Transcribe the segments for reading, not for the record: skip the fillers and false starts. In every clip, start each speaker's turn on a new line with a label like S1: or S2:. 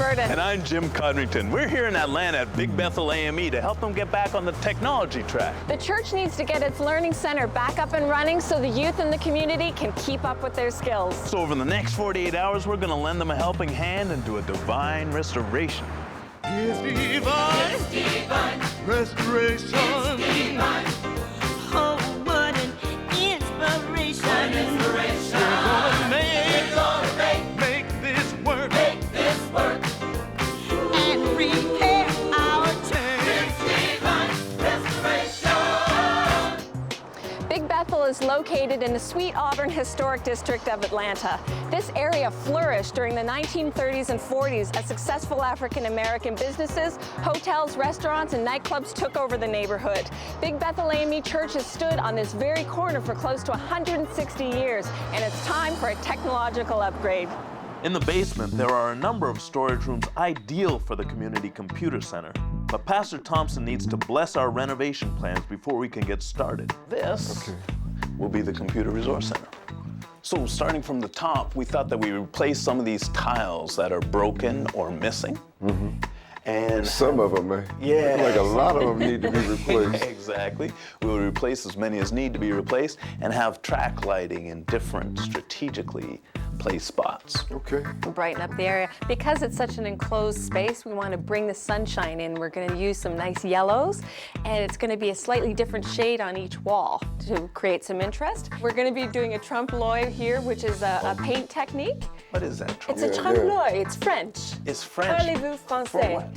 S1: Burdon.
S2: And I'm Jim Codrington. We're here in Atlanta at Big Bethel AME to help them get back on the technology track.
S1: The church needs to get its learning center back up and running so the youth in the community can keep up with their skills.
S2: So over the next 48 hours, we're going to lend them a helping hand and do a divine restoration.
S3: It's divine restoration. It's divine.
S4: Oh, what an inspiration.
S3: What an inspiration. We're gonna make this work. Make this work.
S4: And repair our church.
S3: It's divine restoration.
S1: Big Bethel is located in the Sweet Auburn Historic District of Atlanta. This area flourished during the 1930s and 40s as successful African-American businesses, hotels, restaurants, and nightclubs took over the neighborhood. Big Bethel AME Church has stood on this very corner for close to 160 years, and it's time for a technological upgrade.
S2: In the basement, there are a number of storage rooms ideal for the community computer center. But Pastor Thompson needs to bless our renovation plans before we can get started. This will be the computer resource center. So starting from the top, we thought that we would replace some of these tiles that are broken or missing. And
S5: some of them, man.
S2: Yeah.
S5: Like a lot of them need to be replaced.
S2: Exactly. We will replace as many as need to be replaced and have track lighting in different strategically placed spots.
S5: Okay.
S1: Brighten up the area. Because it's such an enclosed space, we want to bring the sunshine in. We're going to use some nice yellows, and it's going to be a slightly different shade on each wall to create some interest. We're going to be doing a trompe-l'oeil here, which is a paint technique.
S2: What is that?
S1: It's a trompe-l'oeil. It's French.
S2: It's French.
S1: Parlez-vous français?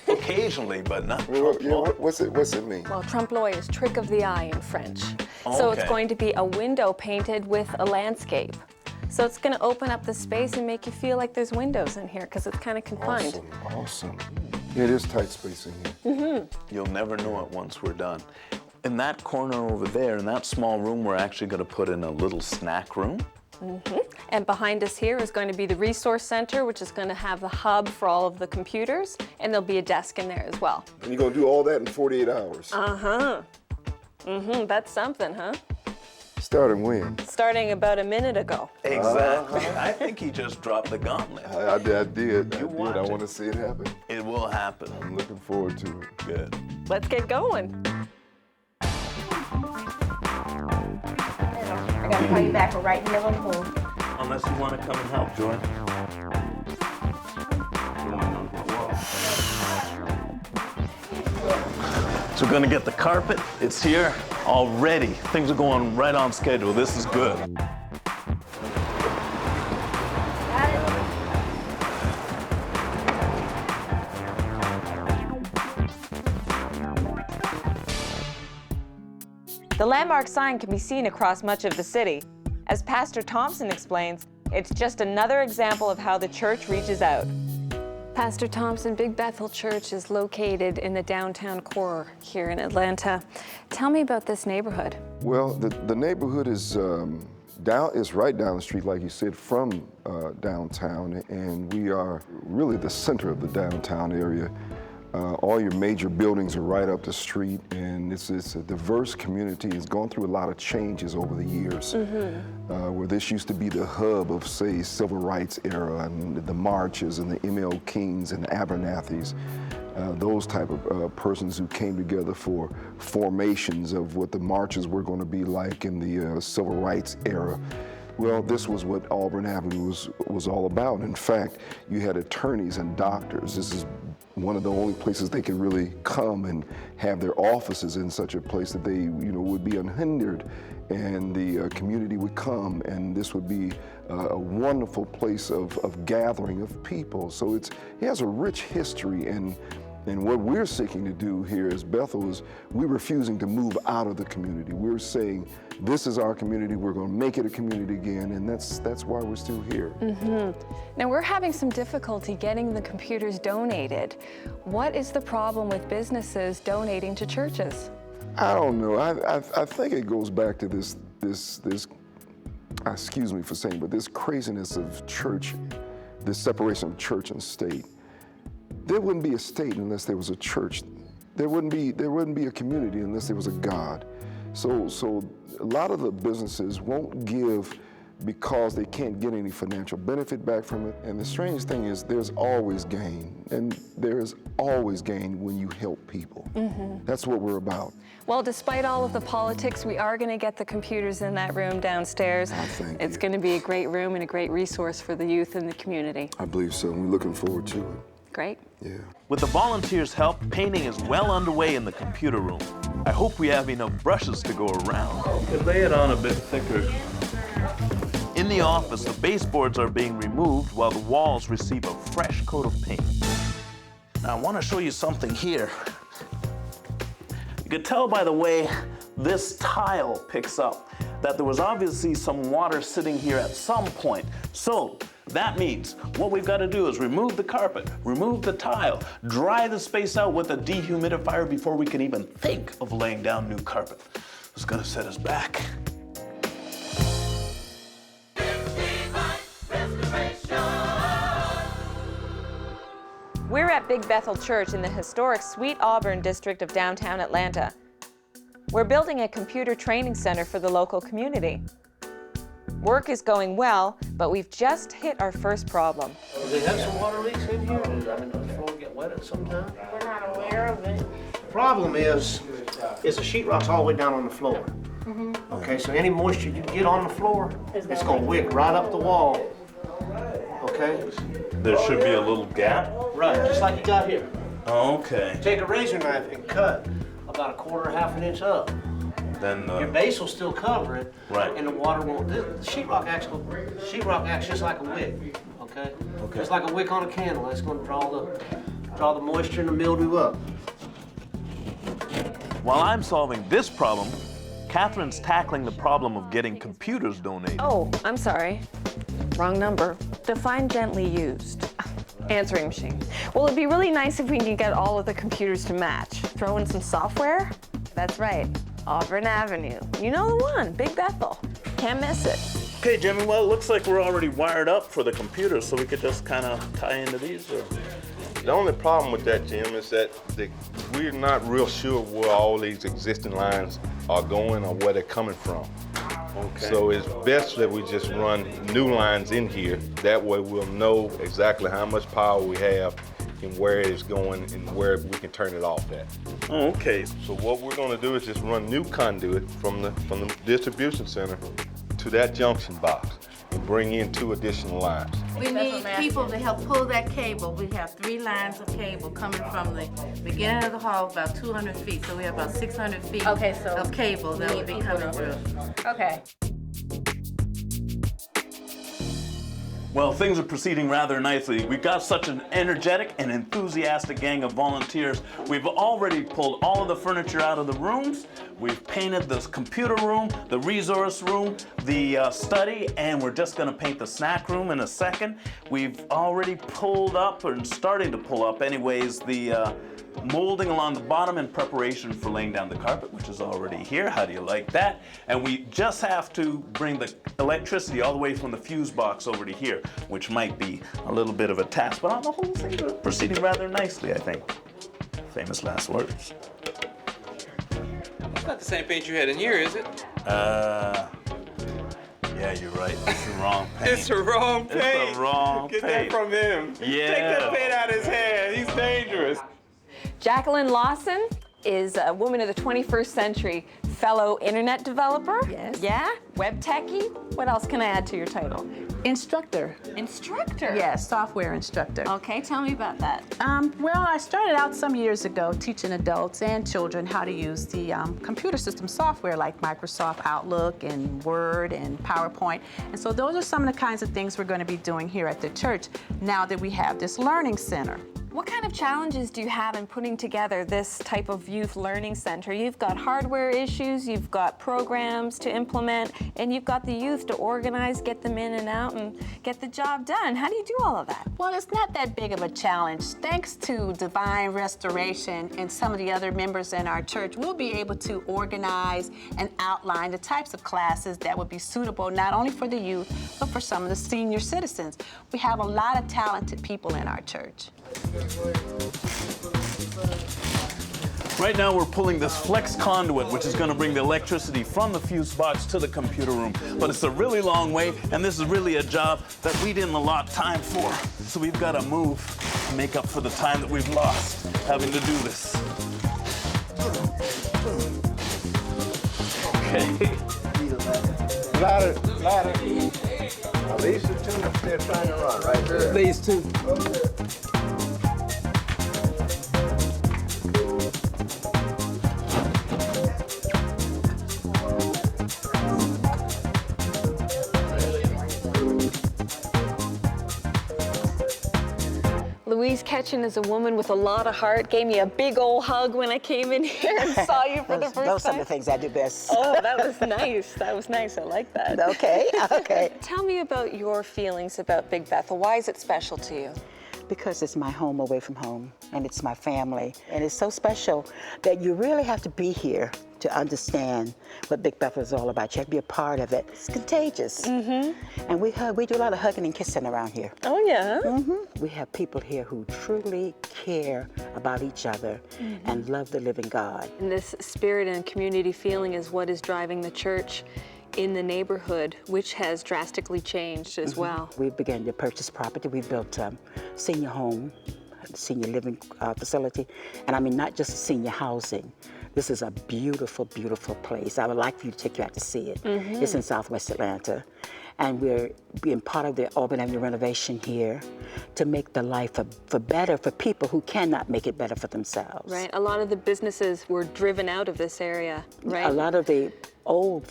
S2: Occasionally, but not
S5: Well, yeah,
S2: trompe-l'oeil.
S5: what's it mean?
S1: Well, trompe-l'oeil is trick of the eye in French. So it's
S2: Okay.
S1: going to be a window painted with a landscape. So it's going to open up the space and make you feel like there's windows in here because it's kind of confined.
S5: Awesome. Yeah, it is tight space in here.
S2: You'll never know it once we're done. In that corner over there, in that small room, we're actually going to put in a little snack room.
S1: And behind us here is going to be the resource center, which is going to have the hub for all of the computers, and there'll be a desk in there as well.
S5: And you're going to do all that in 48 hours?
S1: That's something, huh?
S5: Starting when?
S1: Starting about a minute ago.
S2: Exactly. I think he just dropped the gauntlet.
S5: I did. I
S2: watch
S5: I
S2: it.
S5: want to see it happen.
S2: It will happen.
S5: I'm looking forward to it.
S2: Good.
S1: Let's get going.
S4: I gotta call you back. We're right in the middle of the move.
S2: Unless you want to come and help, Joy. So we're going to get the carpet. It's here already. Things are going right on schedule. This is good.
S1: The landmark sign can be seen across much of the city. As Pastor Thompson explains, it's just another example of how the church reaches out. Pastor Thompson, Big Bethel Church is located in the downtown core here in Atlanta. Tell me about this neighborhood.
S5: Well, the neighborhood is right down the street, like you said, from downtown, and we are really the center of the downtown area. All your major buildings are right up the street, and it's a diverse community. It's gone through a lot of changes over the years, where this used to be the hub of, say, civil rights era, and the marches, and the M.L. Kings and the Abernathys, those type of persons who came together for formations of what the marches were going to be like in the civil rights era. Well, this was what Auburn Avenue was all about. In fact, you had attorneys and doctors. This is one of the only places they could really come and have their offices in such a place that they, would be unhindered, and the community would come, and this would be a wonderful place of gathering of people. So it has a rich history, and what we're seeking to do here as Bethel is we're refusing to move out of the community. We're saying, this is our community, we're going to make it a community again, and that's why we're still here.
S1: Now, we're having some difficulty getting the computers donated. What is the problem with businesses donating to churches?
S5: I don't know. I think it goes back to this, excuse me for saying, but this craziness of church, this separation of church and state. There wouldn't be a state unless there was a church. There wouldn't be a community unless there was a God. So a lot of the businesses won't give because they can't get any financial benefit back from it. And the strange thing is there's always gain, and there's always gain when you help people. That's what we're about.
S1: Well, despite all of the politics, we are going to get the computers in that room downstairs.
S5: Thank
S1: It's
S5: you.
S1: going to be a great room and a great resource for the youth in the community.
S5: I believe so, and we're looking forward to it.
S1: Great.
S5: Yeah.
S2: With the volunteers' help, painting is well underway in the computer room. I hope we have enough brushes to go around. You could lay it on a bit thicker. In the office, the baseboards are being removed while the walls receive a fresh coat of paint. Now, I want to show you something here. You could tell by the way this tile picks up that there was obviously some water sitting here at some point. So that means what we've got to do is remove the carpet, remove the tile, dry the space out with a dehumidifier before we can even think of laying down new carpet. It's going to set us back.
S1: We're at Big Bethel Church in the historic Sweet Auburn district of downtown Atlanta. We're building a computer training center for the local community. Work is going well, but we've just hit our first problem.
S6: Do they have some water leaks in here? Does the floor get wet at some time?
S4: We're not aware of it.
S6: The problem is the sheetrock's all the way down on the floor. Okay, so any moisture you get on the floor, it's gonna wick right up the wall. Okay?
S2: There should be a little gap.
S6: Right, just like you got here.
S2: Okay.
S6: Take a razor knife and cut about a quarter, half an inch up.
S2: Then
S6: Your base will still cover it,
S2: Right.
S6: and the water won't. The sheetrock acts just like a wick. Okay?
S2: Okay.
S6: Just like a wick on a candle. It's gonna draw the moisture and the mildew up.
S2: while I'm solving this problem, Catherine's tackling the problem of getting computers donated.
S1: Oh, I'm sorry. Wrong number. Define gently used. Answering machine. Well, it'd be really nice if we could get all of the computers to match. Throw in some software? That's right. Auburn Avenue. You know the one, Big Bethel. Can't miss it.
S2: Okay, Jimmy, well, it looks like we're already wired up for the computers, so we could just kind of tie into these. Or...
S7: The only problem with that, Jim, is that we're not real sure where all these existing lines are going or where they're coming from.
S2: Okay.
S7: So it's best that we just run new lines in here. That way we'll know exactly how much power we have and where it's going and where we can turn it off at.
S2: Oh, okay.
S7: So what we're gonna do is just run new conduit from the distribution center to that junction box and bring in 2 additional lines.
S8: We need people to help pull that cable. We have 3 lines of cable coming from the beginning of the hall, about 200 feet. So we have about 600 feet of cable that will be coming through.
S1: Okay.
S2: Well, things are proceeding rather nicely. We've got such an energetic and enthusiastic gang of volunteers. We've already pulled all of the furniture out of the rooms. We've painted this computer room, the resource room, the study, and we're just gonna paint the snack room in a second. We've already pulled up, or starting to pull up anyways, the molding along the bottom in preparation for laying down the carpet, which is already here. How do you like that? And we just have to bring the electricity all the way from the fuse box over to here, which might be a little bit of a task, but on the whole, things are proceeding rather nicely, I think. Famous last words.
S9: It's not the same paint you had in here, is it?
S2: Yeah, you're right. It's the wrong paint.
S9: It's the wrong paint.
S2: It's the wrong
S9: Get
S2: paint.
S9: that from him.
S2: Yeah.
S9: Take that paint out of his hand. He's dangerous.
S1: Jacqueline Lawson is a woman of the 21st century, fellow internet developer.
S8: Yes.
S1: Yeah? Web techie? What else can I add to your title?
S8: Instructor.
S1: Instructor?
S8: Yes, software instructor.
S1: Okay, tell me about that.
S8: Well, I started out some years ago teaching adults and children how to use the computer system software like Microsoft Outlook and Word and PowerPoint. And so those are some of the kinds of things we're going to be doing here at the church now that we have this learning center.
S1: What kind of challenges do you have in putting together this type of youth learning center? You've got hardware issues, you've got programs to implement, and you've got the youth to organize, get them in and out, and get the job done. How do you do all of that?
S8: Well, it's not that big of a challenge. Thanks to Divine Restoration and some of the other members in our church, we'll be able to organize and outline the types of classes that would be suitable not only for the youth, but for some of the senior citizens. We have a lot of talented people in our church.
S2: Right now we're pulling this flex conduit, which is going to bring the electricity from the fuse box to the computer room. But it's a really long way, and this is really a job that we didn't allot time for. So we've got to move to make up for the time that we've lost having to do this. Okay.
S6: Ladder. Now, these are two that they're trying to run right there.
S9: These two.
S1: Louise Ketchen is a woman with a lot of heart, gave me a big old hug when I came in here and saw you for the first time.
S10: Those are the things I do best.
S1: Oh, that was nice. That was nice. I like that.
S10: Okay, okay.
S1: Tell me about your feelings about Big Bethel. Why is it special to you?
S10: Because it's my home away from home, and it's my family. And it's so special that you really have to be here to understand what Big Bethel is all about. You have to be a part of it. It's contagious. And we do a lot of hugging and kissing around here.
S1: Oh, yeah?
S10: We have people here who truly care about each other and love the living God.
S1: And this spirit and community feeling is what is driving the church in the neighborhood, which has drastically changed as well.
S10: We began to purchase property. We built a senior home, senior living facility. And I mean, not just senior housing. This is a beautiful, beautiful place. I would like for you to take you out to see it. It's in Southwest Atlanta. And we're being part of the Auburn Avenue renovation here to make the life for better for people who cannot make it better for themselves.
S1: Right, a lot of the businesses were driven out of this area, right?
S10: A lot of the old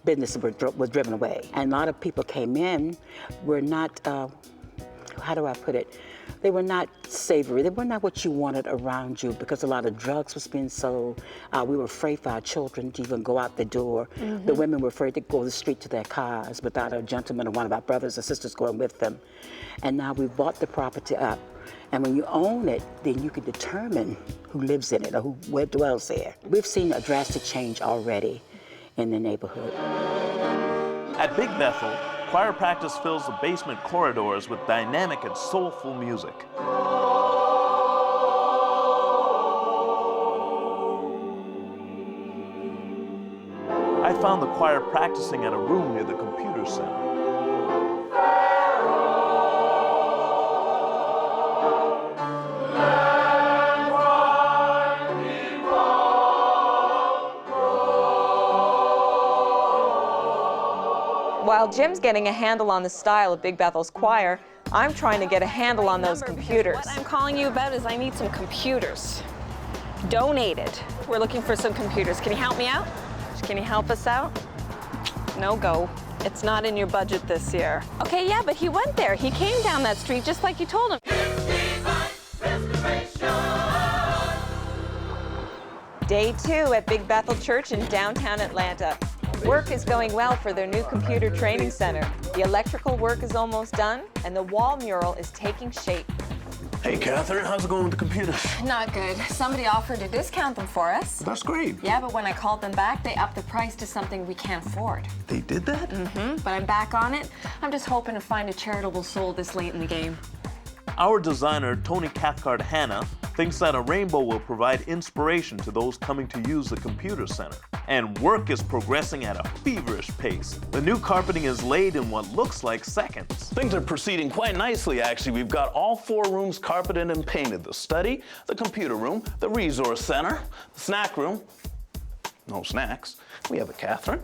S10: businesses were driven away. And a lot of people came in, were not, how do I put it? They were not savory. They were not what you wanted around you because a lot of drugs was being sold. We were afraid for our children to even go out the door. The women were afraid to go the street to their cars without a gentleman or one of our brothers or sisters going with them. And now we bought the property up. And when you own it, then you can determine who lives in it or who dwells there. We've seen a drastic change already in the neighborhood.
S2: At Big Bethel, choir practice fills the basement corridors with dynamic and soulful music. I found the choir practicing at a room near the computer center.
S1: While Jim's getting a handle on the style of Big Bethel's choir, I'm trying to get a handle on those computers. What I'm calling you about is I need some computers. Donated. We're looking for some computers. Can you help me out? Can you help us out? No go. It's not in your budget this year. Okay, yeah, but he went there. He came down that street just like you told him. Day 2 at Big Bethel Church in downtown Atlanta. Work is going well for their new computer training center. The electrical work is almost done, and the wall mural is taking shape.
S2: Hey, Catherine, how's it going with the computers?
S1: Not good. Somebody offered to discount them for us.
S2: That's great.
S1: Yeah, but when I called them back, they upped the price to something we can't afford.
S2: They did that?
S1: But I'm back on it. I'm just hoping to find a charitable soul this late in the game.
S2: Our designer, Tony Cathcart-Hanna, thinks that a rainbow will provide inspiration to those coming to use the computer center. And work is progressing at a feverish pace. The new carpeting is laid in what looks like seconds.
S11: Things are proceeding quite nicely, actually. We've got all 4 rooms carpeted and painted. The study, the computer room, the resource center, the snack room. No snacks. We have a Catherine.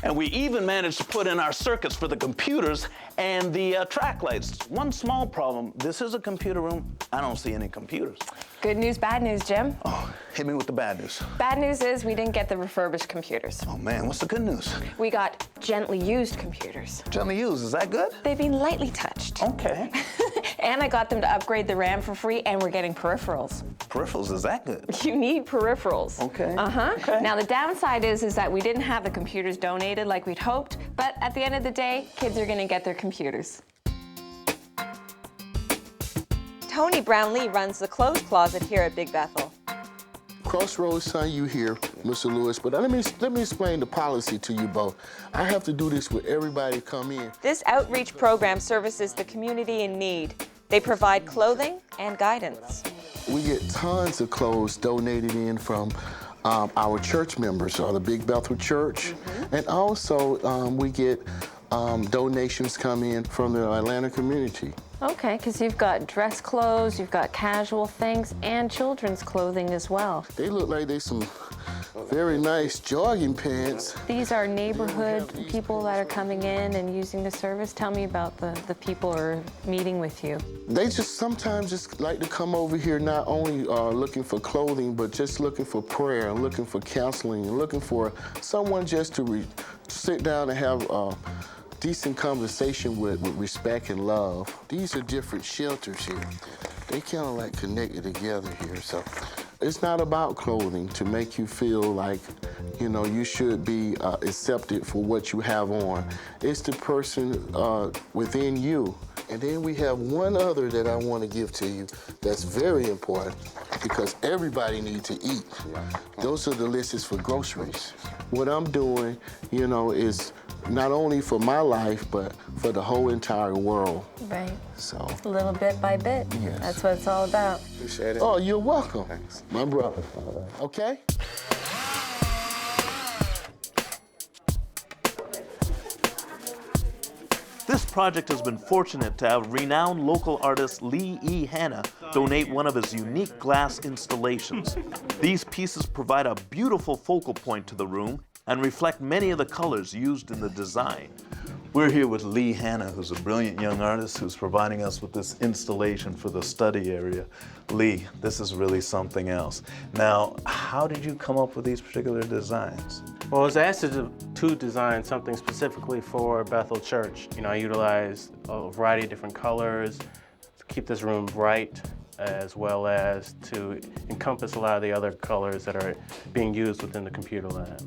S11: And we even managed to put in our circuits for the computers and the track lights. One small problem, this is a computer room. I don't see any computers.
S1: Good news, bad news, Jim.
S11: Oh, hit me with the bad news.
S1: Bad news is we didn't get the refurbished computers.
S11: Oh man, what's the good news?
S1: We got gently used computers.
S11: Gently used, is that good?
S1: They've been lightly touched.
S11: Okay.
S1: And I got them to upgrade the RAM for free, and we're getting peripherals.
S11: Peripherals, is that good?
S1: You need peripherals.
S11: Okay.
S1: Okay. Now the downside is that we didn't have the computers donated like we'd hoped, but at the end of the day, kids are gonna get their computers. Tony Brownlee runs the clothes closet here at Big Bethel.
S12: Crossroads sent you here, Mr. Lewis, but let me explain the policy to you both. I have to do this with everybody come in.
S1: This outreach program services the community in need. They provide clothing and guidance.
S12: We get tons of clothes donated in from our church members, or the Big Bethel Church. And also we get donations come in from the Atlanta community.
S1: Okay, because you've got dress clothes, you've got casual things, and children's clothing as well.
S12: They look like they some very nice jogging pants.
S1: These are neighborhood people that are coming in and using the service. Tell me about the people who are meeting with you.
S12: They just sometimes just like to come over here not only looking for clothing, but just looking for prayer, and looking for counseling, and looking for someone just to sit down and have decent conversation with respect and love. These are different shelters here. They kind of like connected together here. So it's not about clothing to make you feel like, you know, you should be accepted for what you have on. It's the person within you. And then we have one other that I want to give to you that's very important, because everybody needs to eat. Those are the lists for groceries. What I'm doing, you know, is not only for my life, but for the whole entire world.
S1: Right.
S12: So.
S1: Little bit by bit.
S12: Yes.
S1: That's what it's all about.
S12: Appreciate it. Oh, you're welcome. Thanks. My brother. Okay?
S2: This project has been fortunate to have renowned local artist Lee E. Hanna donate one of his unique glass installations. These pieces provide a beautiful focal point to the room and reflect many of the colors used in the design.
S11: We're here with Lee Hanna, who's a brilliant young artist who's providing us with this installation for the study area. Lee, this is really something else. Now, how did you come up with these particular designs?
S13: Well, I was asked to design something specifically for Bethel Church. You know, I utilized a variety of different colors to keep this room bright, as well as to encompass a lot of the other colors that are being used within the computer lab.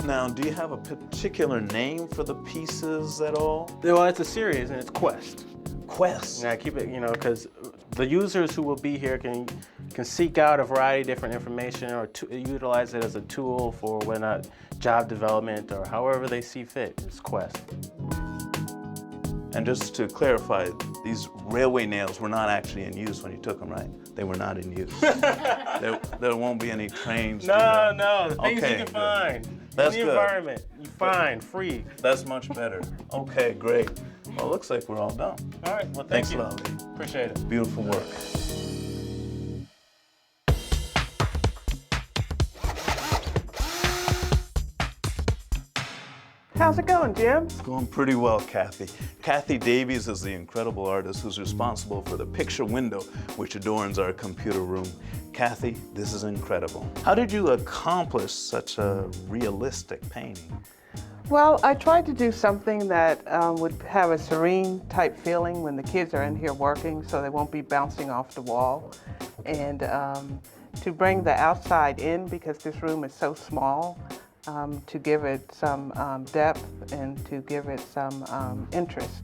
S11: Now, do you have a particular name for the pieces at all?
S13: Well, it's a series, and it's Quest.
S11: Quest?
S13: And I keep it, you know, because the users who will be here can seek out a variety of different information, or utilize it as a tool for whether or not job development, or however they see fit. It's Quest.
S11: And just to clarify, these railway nails were not actually in use when you took them, right? They were not in use. there won't be any trains.
S13: No, the things you can find.
S11: That's
S13: in the
S11: good.
S13: environment, you find, free.
S11: That's much better. Okay, great. Well, it looks like we're all done.
S13: All right, well,
S11: Thanks
S13: thank you.
S11: a lot, Lee.
S13: Appreciate it.
S11: Beautiful work.
S14: How's it going, Jim?
S11: It's going pretty well, Kathy. Kathy Davies is the incredible artist who's responsible for the picture window which adorns our computer room. Kathy, this is incredible. How did you accomplish such a realistic painting?
S14: Well, I tried to do something that would have a serene type feeling when the kids are in here working, so they won't be bouncing off the wall. And to bring the outside in, because this room is so small, to give it some depth and to give it some interest.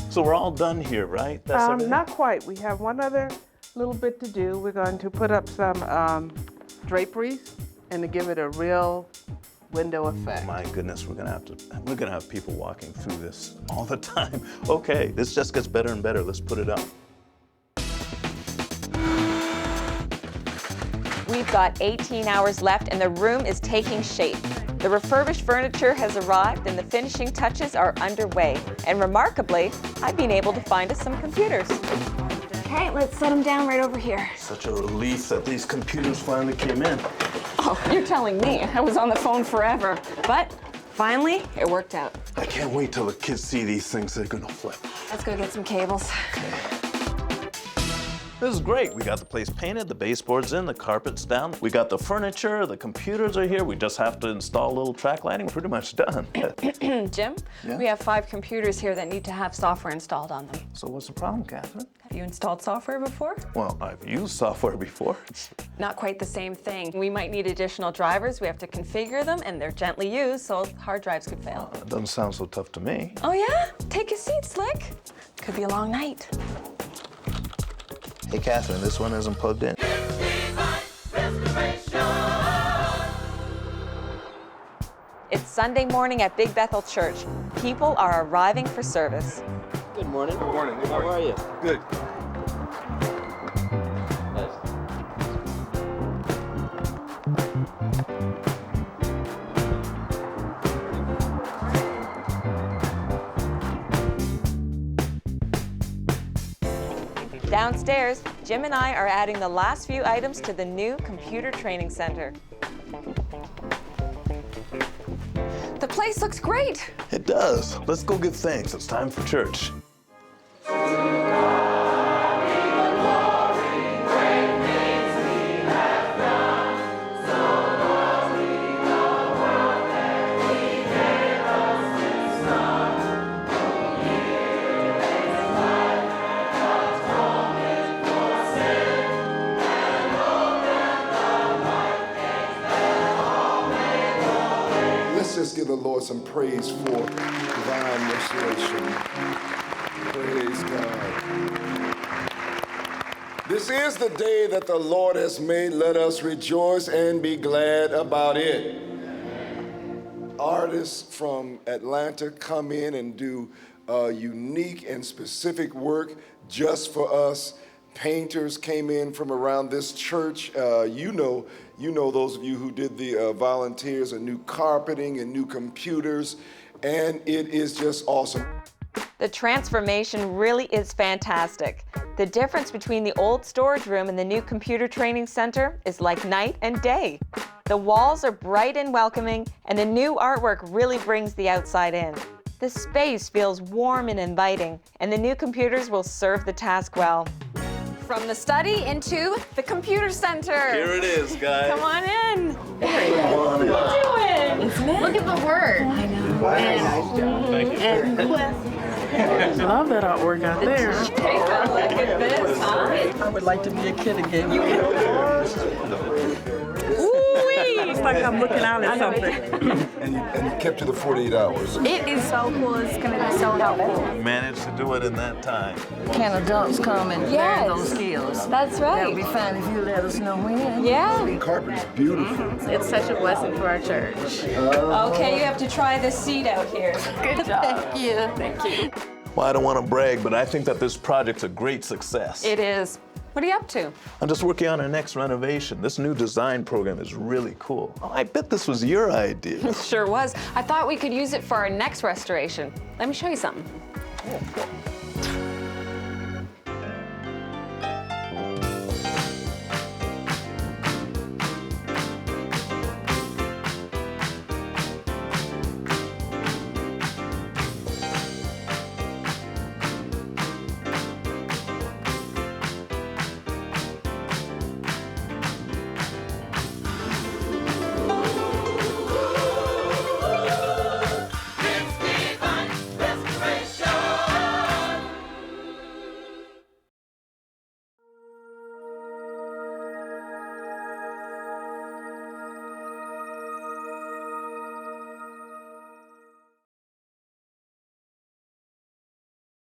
S11: So we're all done here, right? That's everything?
S14: Not quite. We have one other little bit to do. We're going to put up some draperies and to give it a real window effect.
S11: My goodness, we're gonna have people walking through this all the time. Okay, this just gets better and better. Let's put it up.
S1: We've got 18 hours left and the room is taking shape. The refurbished furniture has arrived and the finishing touches are underway. And remarkably, I've been able to find us some computers. Okay, let's set them down right over here.
S11: Such a relief that these computers finally came in.
S1: Oh, you're telling me. I was on the phone forever. But finally, it worked out.
S11: I can't wait till the kids see these things. They're gonna flip.
S1: Let's go get some cables.
S11: This is great. We got the place painted, the baseboards in, the carpet's down. We got the furniture, the computers are here. We just have to install a little track lighting. We're pretty much done.
S1: Jim,
S11: Yeah?
S1: we have 5 computers here that need to have software installed on them.
S11: So what's the problem, Catherine?
S1: Have you installed software before?
S11: Well, I've used software before.
S1: Not quite the same thing. We might need additional drivers. We have to configure them, and they're gently used, so hard drives could fail.
S11: It doesn't sound so tough to me.
S1: Oh yeah? Take a seat, Slick. Could be a long night.
S11: Hey, Catherine, this one isn't plugged in.
S1: It's Sunday morning at Big Bethel Church. People are arriving for service.
S15: Good morning.
S7: Good morning. Good
S15: How
S7: morning.
S15: are you?
S7: Good.
S1: Downstairs, Jim and I are adding the last few items to the new computer training center. The place looks great.
S11: It does. Let's go give thanks. It's time for church.
S5: Let's just give the Lord some praise for divine restoration. Praise God. This is the day that the Lord has made. Let us rejoice and be glad about it. Artists from Atlanta come in and do unique and specific work just for us. Painters came in from around this church. You know those of you who did the volunteers, and new carpeting and new computers, and it is just awesome.
S1: The transformation really is fantastic. The difference between the old storage room and the new computer training center is like night and day. The walls are bright and welcoming, and the new artwork really brings the outside in. The space feels warm and inviting, and the new computers will serve the task well. From the study into the computer center.
S11: Here it is, guys.
S1: Come on in.
S11: Come on in.
S1: What are you doing?
S4: Look at the work. I know.
S14: I love that artwork out there.
S1: Take a look at this, huh?
S14: I would like to be a kid again.
S1: Ooh-wee.
S14: It's like I'm looking out at something.
S5: And you kept to the 48 hours.
S4: It is so cool. It's going to be so helpful.
S11: Managed to do it in that time.
S16: Can adults come and learn those skills?
S1: That's right.
S16: That'll be fine if you let us know when.
S1: Yeah.
S5: The carpet is beautiful.
S14: It's such a blessing for our church.
S1: Okay, you have to try this seat out here.
S16: Good job.
S1: Thank you. Thank you.
S11: Well, I don't want to brag, but I think that this project's a great success.
S1: It is. What are you up to?
S11: I'm just working on our next renovation. This new design program is really cool. Oh, I bet this was your idea.
S1: Sure was. I thought we could use it for our next restoration. Let me show you something.